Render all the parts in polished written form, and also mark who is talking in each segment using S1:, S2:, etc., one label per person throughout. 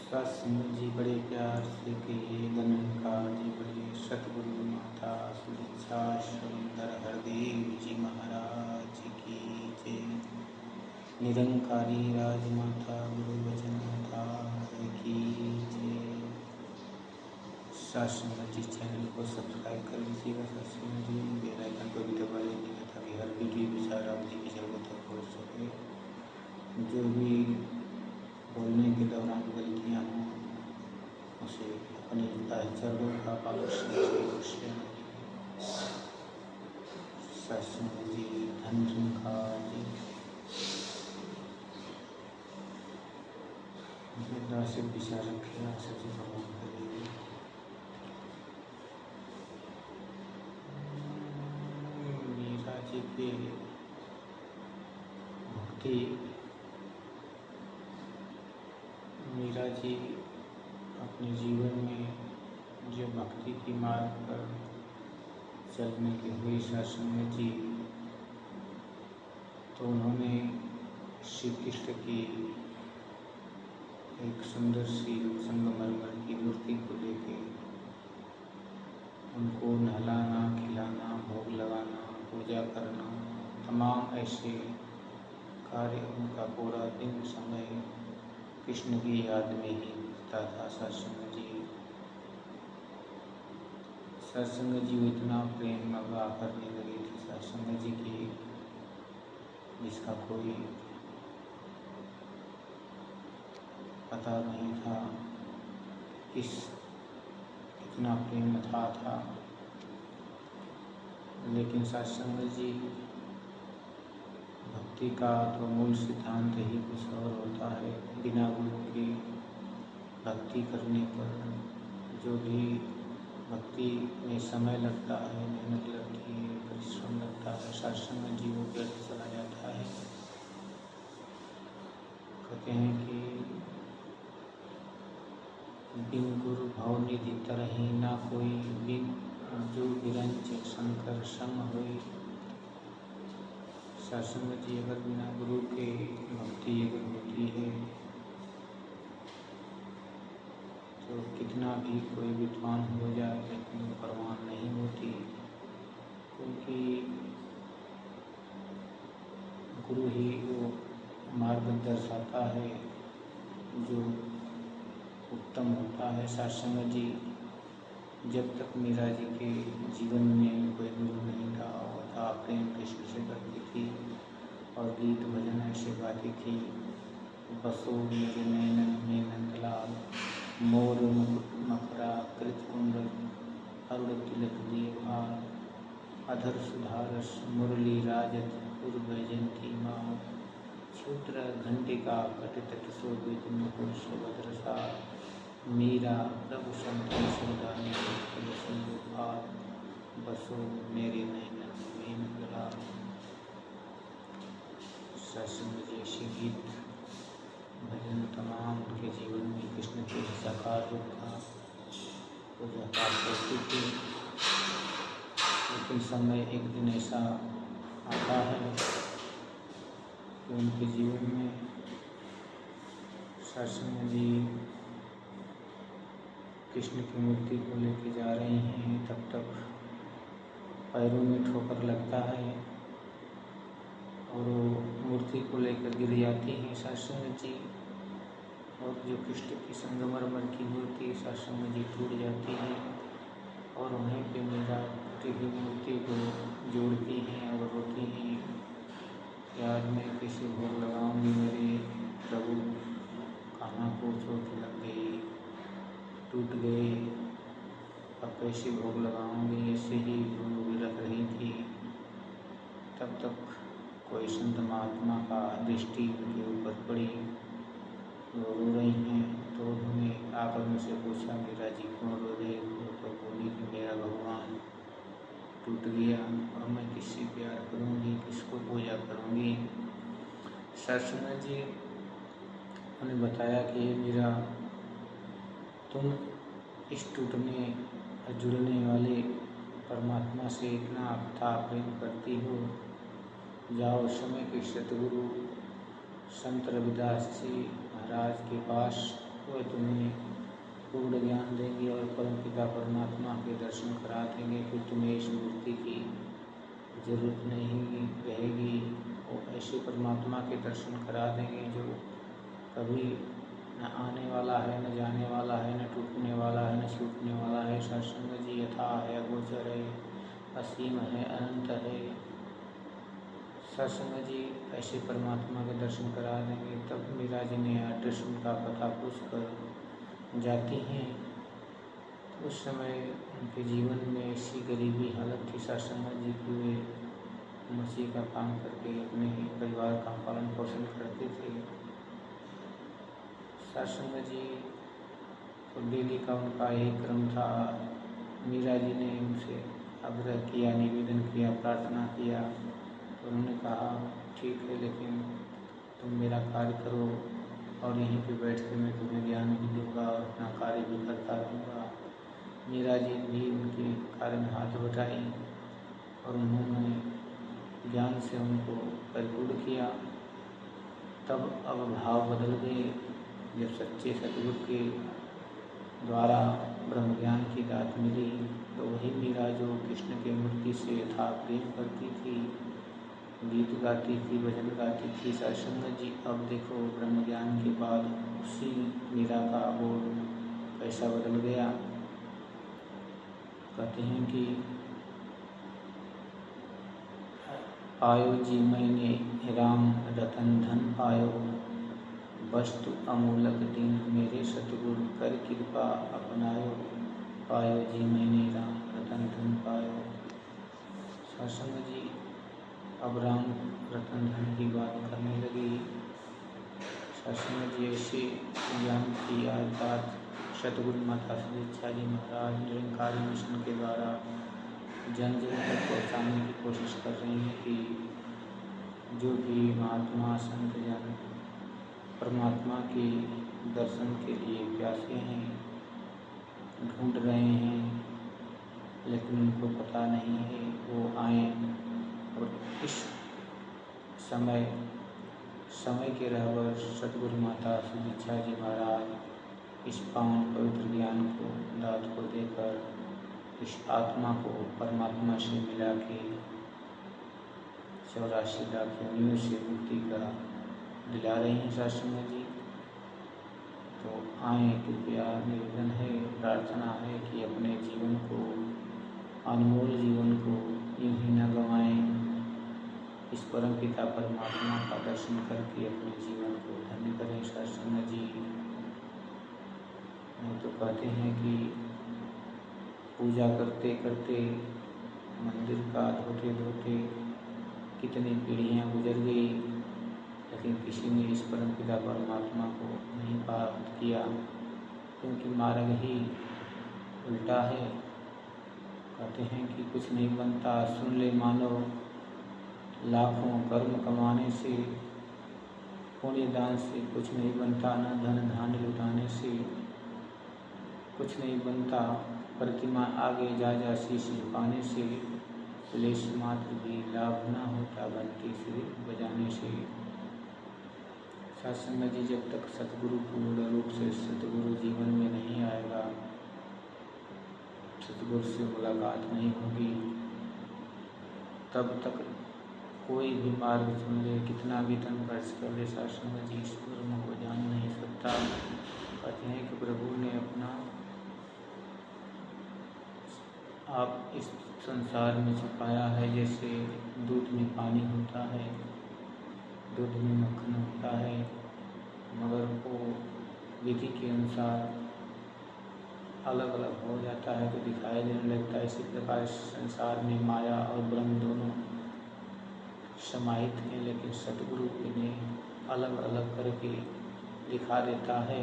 S1: सत्संग जी बड़े प्यार से कहिए धनकार जी बड़े सतगुरु माता सुदीक्षाश्रम हरदेव जी महाराज की जय। निरंकारी राजमाता गुरु वचन अवतार की जय। सत्संग जी चैनल को सब्सक्राइब कर लीजिएगा। सत्संग जी बेल आइकन को भी दबा लीजिएगा ताकि हर वीडियो विचार आप जी की जरूरत तक पहुँच सके। जो भी बोलने के दौरान गलतियाँ हों उसे अपने चरणों का अवश्य सत्संग जी धन का जी से विचार रखिए सच भगवान करेगी। मीरा जी के भक्ति मीरा जी अपने जीवन में जो भक्ति की मार्ग पर चलने के हुए सत्संग जी तो उन्होंने श्री कृष्ण की एक सुंदर सी संगमरमर की मूर्ति को लेके उनको नहलाना खिलाना भोग लगाना पूजा करना तमाम ऐसे कार्य उनका पूरा दिन समय कृष्ण की याद में ही बीतता था। सत्संग जी इतना प्रेम मगा करने लगे थे सत्संग जी की जिसका कोई पता नहीं था कितना प्रेम था। लेकिन सत्संग जी भक्ति का तो मूल सिद्धांत ही कुछ और होता है। बिना गुरु के भक्ति करने पर जो भी भक्ति में समय लगता है, मेहनत लगती है, परिश्रम लगता है, सत्संग जी वो व्यर्थ चला जाता है। कहते हैं कि बिन गुरु भव निधि तरहि ना कोई बिन जो बिरंच शंकर संग होई। सत्संग जी अगर बिना गुरु के भक्ति अगर होती है तो कितना भी कोई विद्वान हो जाए लेकिन परवान नहीं होती, क्योंकि गुरु ही वो मार्ग दर्शाता है जो उत्तम होता है। सत्संग जी जब तक मीरा जी के जीवन में कोई गुरु नहीं था वो था प्रेम कृष्ण से करती थी और गीत भजन ऐसे गाती थी। बसो मेरे नैनन में नंदलाल मोर मुकुट मकरा कृत कुंडल अरुण तिलक दिए भार अधर सुधारस मुरली राजत पूर्वजंती माँ क्षुद्र घंटिका कटितट शोभित मुकुट सुभद्रसा मीरा प्रभु संतन सुदानी भार बसो मेरे नैनन में नंदलाल। सत्संग जैसे गीत भजन तमाम उनके जीवन में कृष्ण के साकार रूप का पूजा पाठ करती थी। लेकिन समय एक दिन ऐसा आता है कि उनके जीवन में सत्संग जी कृष्ण की मूर्ति को लेके जा रही हैं, तब तक पैरों में ठोकर लगता है और वो मूर्ति को लेकर गिर जाती हैं सत्संग जी। और जो कृष्ण की संगमरमर की मूर्ति सत्संग जी टूट जाती है और वहीं पे मीरा टूटी हुई मूर्ति को जोड़ती हैं और रोती हैं, याद में किसी भोग लगाऊंगी मेरे प्रभु, कहाँ को चोट लग गई, टूट गए, अब कैसे भोग लगाऊंगी, ऐसे ही वो रख रही थी। तब तक कोई संत महात्मा का दृष्टि उनके ऊपर पड़ी, वो रो रही हैं तो उन्होंने आकर उनसे पूछा मीरा जी क्यों रो रही हो? तो बोली कि मेरा भगवान टूट गया और मैं किससे प्यार करूंगी, किसको पूजा करूंगी। सत्संग जी उन्हें बताया कि मीरा तुम इस टूटने और जुड़ने वाले परमात्मा से इतना अथाह प्रेम करती हो, जाओ समय के सतगुरु संत रविदास जी महाराज के पास वे तुम्हें पूर्ण ज्ञान देंगे और परमपिता परमात्मा के दर्शन करा देंगे। फिर तुम्हें इस मूर्ति की जरूरत नहीं रहेगी। वो ऐसे परमात्मा के दर्शन करा देंगे जो कभी न आने वाला है, न जाने वाला है, न टूटने वाला है, न छूटने वाला है। सत्संग जी यथा है, अगोचर है, असीम है, अनंत है। सत्संग जी ऐसे परमात्मा के दर्शन करा देंगे। तब मीरा जी ने एड्रेस उनका पता पूछ कर जाती हैं। उस समय उनके जीवन में ऐसी गरीबी हालत थी सत्संग जी की वे मसीह का काम करके अपने ही परिवार का पालन पोषण करते थे। सत्संग जी तो डेली का उनका यही क्रम था। मीरा जी ने उनसे आग्रह किया, निवेदन किया, प्रार्थना किया। तो उन्होंने कहा ठीक है, लेकिन तुम मेरा कार्य करो और यहीं पे बैठ के मैं तुम्हें ज्ञान भी दूंगा और अपना कार्य भी करता रहूँगा। मीरा जी भी उनके कार्य में हाथ बटाई और उन्होंने ज्ञान से उनको परिपूर्ण किया। तब अब भाव बदल गए। जब सच्चे सतगुरु के द्वारा ब्रह्म ज्ञान की दात मिली तो वही मीरा जो कृष्ण के मूर्ति से यथा प्रेम करती थी, गीत गाती थी, भजन गाती थी, सत्संग जी अब देखो ब्रह्म ज्ञान के बाद उसी मीरा का वो कैसा बदल गया। कहते हैं कि पायो जी मैंने राम रतन धन पायो, वस्तु अमूलक दीन मेरे सतगुरु कर कृपा अपनायो। पायो जी मैंने राम रतन धन पायो। सत्संग जी अब राम रतन धन की बात करने लगी। सत्संग जी ऐसे ज्ञान की आज बात सतगुरु माता श्री दीक्षा जी महाराज निरंकारी मिशन के द्वारा जन जन तक पहुँचाने की कोशिश कर रही हैं कि जो भी महात्मा संत जन परमात्मा के दर्शन के लिए प्यासे हैं, ढूंढ रहे हैं, लेकिन उनको पता नहीं है, वो आएँ और इस समय के रहबर सतगुरु माता श्री दीक्षा जी महाराज इस पावन पवित्र ज्ञान को दात को देकर इस आत्मा को परमात्मा से मिला के 84 लाख योनियों से मुक्ति का दिला रही हैं सत्संग जी। तो आए, कृपया निवेदन है, प्रार्थना है कि अपने जीवन को, अनमोल जीवन को यूं ही न गंवाएं। इस परम पिता परमात्मा का दर्शन करके अपने जीवन को धन्य करें सत्संग जी। तो कहते हैं कि पूजा करते करते, मंदिर का धोते धोते कितनी पीढ़ियाँ गुजर गई, लेकिन किसी ने इस परम पिता परमात्मा को नहीं प्राप्त किया, क्योंकि मार्ग ही उल्टा है। कहते हैं कि कुछ नहीं बनता, सुन ले मानव, लाखों कर्म कमाने से, पुण्य दान से कुछ नहीं बनता, न धन धान्य लुटाने से कुछ नहीं बनता, प्रतिमा आगे जा शीश झुकाने से लेश मात्र भी लाभ न होता, घंटी सिर बजाने से। सत्संग जी जब तक सतगुरु पूर्ण रूप से सतगुरु जीवन में नहीं आएगा, सतगुरु से मुलाकात नहीं होगी, तब तक कोई भी मार्ग चुन ले, कितना भी धन खर्च कर ले, सत्संग जी इस ब्रह्म को जान नहीं सकता। कहते हैं कि प्रभु ने अपना आप इस संसार में छुपाया है, जैसे दूध में पानी होता है, दूध में मक्खन होता है, मगर वो विधि के अनुसार अलग अलग हो जाता है तो दिखाई देने लगता है। इसी प्रकार संसार में माया और ब्रह्म दोनों समाहित हैं, लेकिन सतगुरु इन्हें अलग अलग करके दिखा देता है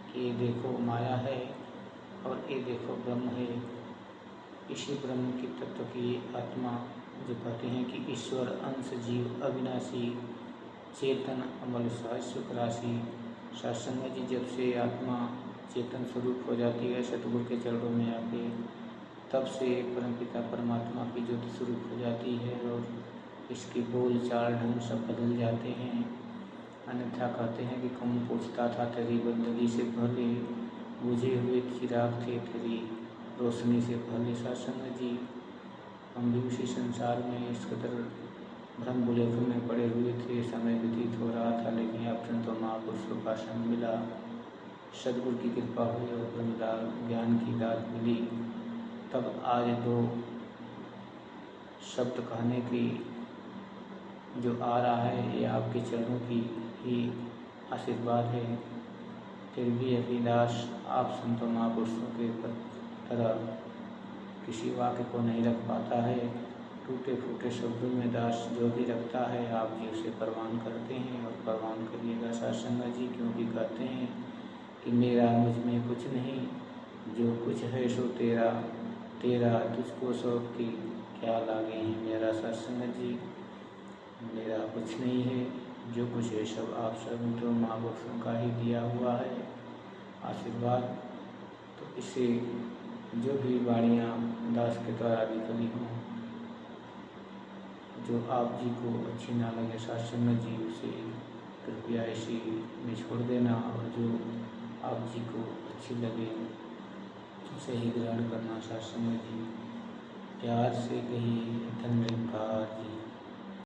S1: कि ये देखो माया है और ये देखो ब्रह्म है। इसी ब्रह्म की तत्व की आत्मा जो कहते हैं कि ईश्वर अंश जीव अविनाशी चेतन अमल सहस्र राशि। सत्संग जी जब से आत्मा चेतन स्वरूप हो जाती है सतगुरु के चरणों में आके, तब से परमपिता परमात्मा की ज्योति स्वरूप हो जाती है और इसके बोल चाल ढंग सब बदल जाते हैं। अन्यथा कहते हैं कि कौन पूछता था तेरी बंदगी से पहले, बुझे हुए चिराग थे तेरी रोशनी से पहले। सत्संग जी, हम भी उसी संसार में इस कदर भ्रम बुलेखों में पड़े हुए थे, समय व्यतीत हो रहा था, लेकिन अब तो महापुरुषों का संग मिला, सदगुरु की कृपा हुई और ब्रह्म ज्ञान की दात मिली। तब आज दो शब्द कहने की जो आ रहा है, ये आपके चरणों की ही आशीर्वाद है। फिर भी यदि दास आप संतों महापुरुषों के तरह किसी वाक्य को नहीं रख पाता है, टूटे फूटे शब्दों में दास जो भी रखता है, आप जी उसे प्रवान करते हैं और प्रवान करिएगा सत्संग जी, क्योंकि कहते हैं कि मेरा मुझ में कुछ नहीं, जो कुछ है सो तेरा, तेरा तुझको सौंप के क्या लागे हैं मेरा। सत्संग जी, मेरा कुछ नहीं है, जो कुछ है सब आप संतों महापुरुषों का ही दिया हुआ है आशीर्वाद। तो इसे जो भी वाणियाँ दास के द्वारा निकली हों, जो आप जी को अच्छी ना लगे सत्संग जी, उसे कृपया इसी में छोड़ देना, और जो आप जी को अच्छी लगे उसे ही ग्रहण करना सत्संग जी। प्यार से कहिए धन्यवाद जी।